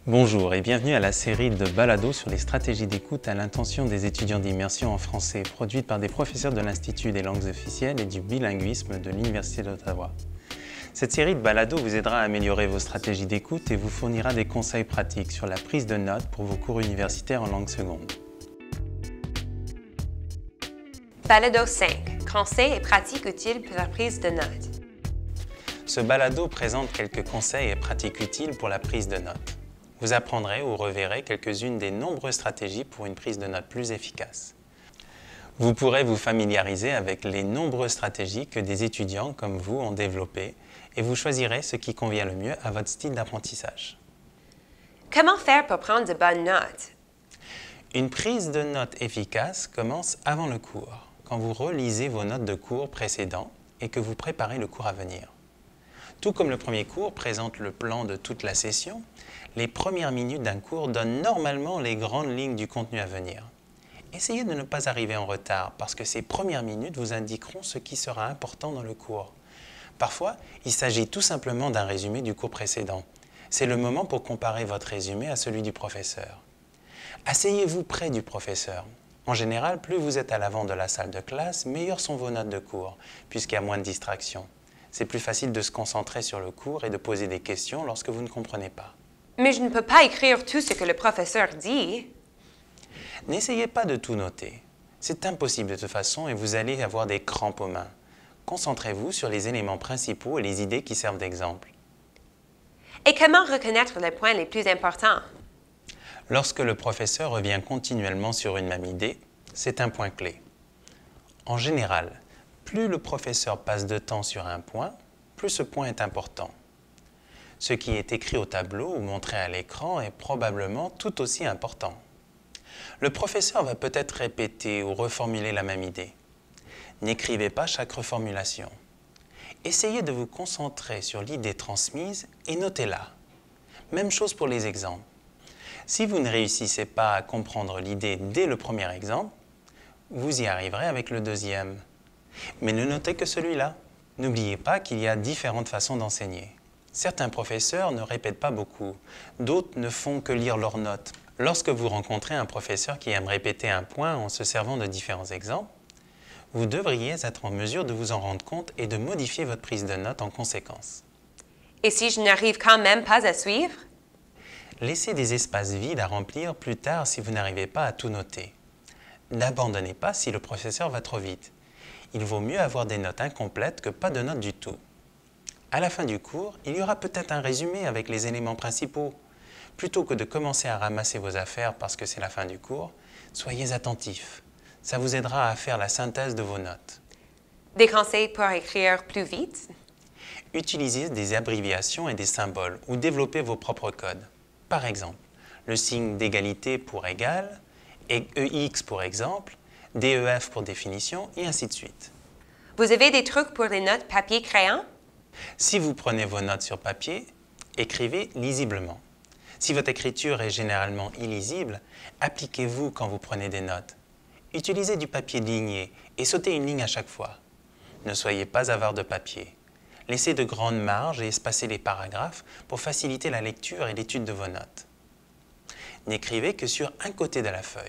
Bonjour et bienvenue à la série de balados sur les stratégies d'écoute à l'intention des étudiants d'immersion en français, produite par des professeurs de l'Institut des langues officielles et du bilinguisme de l'Université d'Ottawa. Cette série de balados vous aidera à améliorer vos stratégies d'écoute et vous fournira des conseils pratiques sur la prise de notes pour vos cours universitaires en langue seconde. Balado 5. Conseils et pratiques utiles pour la prise de notes. Ce balado présente quelques conseils et pratiques utiles pour la prise de notes. Vous apprendrez ou reverrez quelques-unes des nombreuses stratégies pour une prise de notes plus efficace. Vous pourrez vous familiariser avec les nombreuses stratégies que des étudiants comme vous ont développées et vous choisirez ce qui convient le mieux à votre style d'apprentissage. Comment faire pour prendre de bonnes notes? Une prise de notes efficace commence avant le cours, quand vous relisez vos notes de cours précédents et que vous préparez le cours à venir. Tout comme le premier cours présente le plan de toute la session, les premières minutes d'un cours donnent normalement les grandes lignes du contenu à venir. Essayez de ne pas arriver en retard parce que ces premières minutes vous indiqueront ce qui sera important dans le cours. Parfois, il s'agit tout simplement d'un résumé du cours précédent. C'est le moment pour comparer votre résumé à celui du professeur. Asseyez-vous près du professeur. En général, plus vous êtes à l'avant de la salle de classe, meilleures sont vos notes de cours, puisqu'il y a moins de distractions. C'est plus facile de se concentrer sur le cours et de poser des questions lorsque vous ne comprenez pas. Mais je ne peux pas écrire tout ce que le professeur dit. N'essayez pas de tout noter. C'est impossible de toute façon et vous allez avoir des crampes aux mains. Concentrez-vous sur les éléments principaux et les idées qui servent d'exemple. Et comment reconnaître les points les plus importants? Lorsque le professeur revient continuellement sur une même idée, c'est un point clé. En général, plus le professeur passe de temps sur un point, plus ce point est important. Ce qui est écrit au tableau ou montré à l'écran est probablement tout aussi important. Le professeur va peut-être répéter ou reformuler la même idée. N'écrivez pas chaque reformulation. Essayez de vous concentrer sur l'idée transmise et notez-la. Même chose pour les exemples. Si vous ne réussissez pas à comprendre l'idée dès le premier exemple, vous y arriverez avec le deuxième. Mais ne notez que celui-là. N'oubliez pas qu'il y a différentes façons d'enseigner. Certains professeurs ne répètent pas beaucoup, d'autres ne font que lire leurs notes. Lorsque vous rencontrez un professeur qui aime répéter un point en se servant de différents exemples, vous devriez être en mesure de vous en rendre compte et de modifier votre prise de notes en conséquence. Et si je n'arrive quand même pas à suivre? Laissez des espaces vides à remplir plus tard si vous n'arrivez pas à tout noter. N'abandonnez pas si le professeur va trop vite. Il vaut mieux avoir des notes incomplètes que pas de notes du tout. À la fin du cours, il y aura peut-être un résumé avec les éléments principaux. Plutôt que de commencer à ramasser vos affaires parce que c'est la fin du cours, soyez attentifs. Ça vous aidera à faire la synthèse de vos notes. Des conseils pour écrire plus vite? Utilisez des abréviations et des symboles ou développez vos propres codes. Par exemple, le signe d'égalité pour égal, EX pour exemple, DEF pour définition et ainsi de suite. Vous avez des trucs pour les notes papier-crayon? Si vous prenez vos notes sur papier, écrivez lisiblement. Si votre écriture est généralement illisible, appliquez-vous quand vous prenez des notes. Utilisez du papier ligné et sautez une ligne à chaque fois. Ne soyez pas avare de papier. Laissez de grandes marges et espacez les paragraphes pour faciliter la lecture et l'étude de vos notes. N'écrivez que sur un côté de la feuille.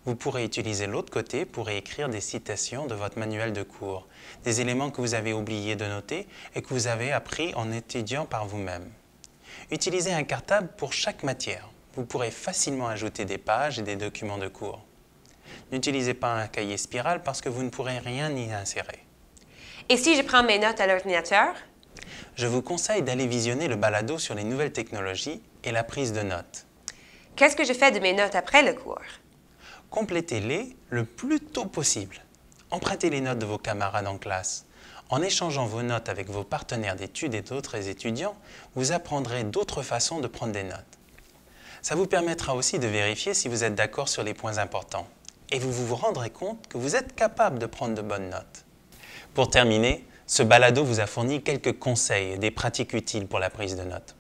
Vous pourrez utiliser l'autre côté pour écrire des citations de votre manuel de cours, des éléments que vous avez oublié de noter et que vous avez appris en étudiant par vous-même. Utilisez un cartable pour chaque matière. Vous pourrez facilement ajouter des pages et des documents de cours. N'utilisez pas un cahier spirale parce que vous ne pourrez rien y insérer. Et si je prends mes notes à l'ordinateur? Je vous conseille d'aller visionner le balado sur les nouvelles technologies et la prise de notes. Qu'est-ce que je fais de mes notes après le cours? Complétez-les le plus tôt possible. Empruntez les notes de vos camarades en classe. En échangeant vos notes avec vos partenaires d'études et d'autres étudiants, vous apprendrez d'autres façons de prendre des notes. Ça vous permettra aussi de vérifier si vous êtes d'accord sur les points importants. Et vous vous rendrez compte que vous êtes capable de prendre de bonnes notes. Pour terminer, ce balado vous a fourni quelques conseils et des pratiques utiles pour la prise de notes.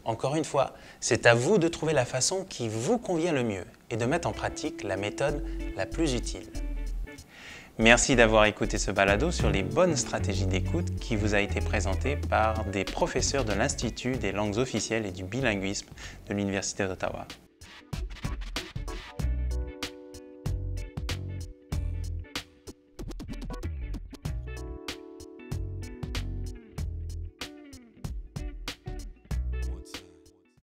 Encore une fois, c'est à vous de trouver la façon qui vous convient le mieux et de mettre en pratique la méthode la plus utile. Merci d'avoir écouté ce balado sur les bonnes stratégies d'écoute qui vous a été présenté par des professeurs de l'Institut des langues officielles et du bilinguisme de l'Université d'Ottawa.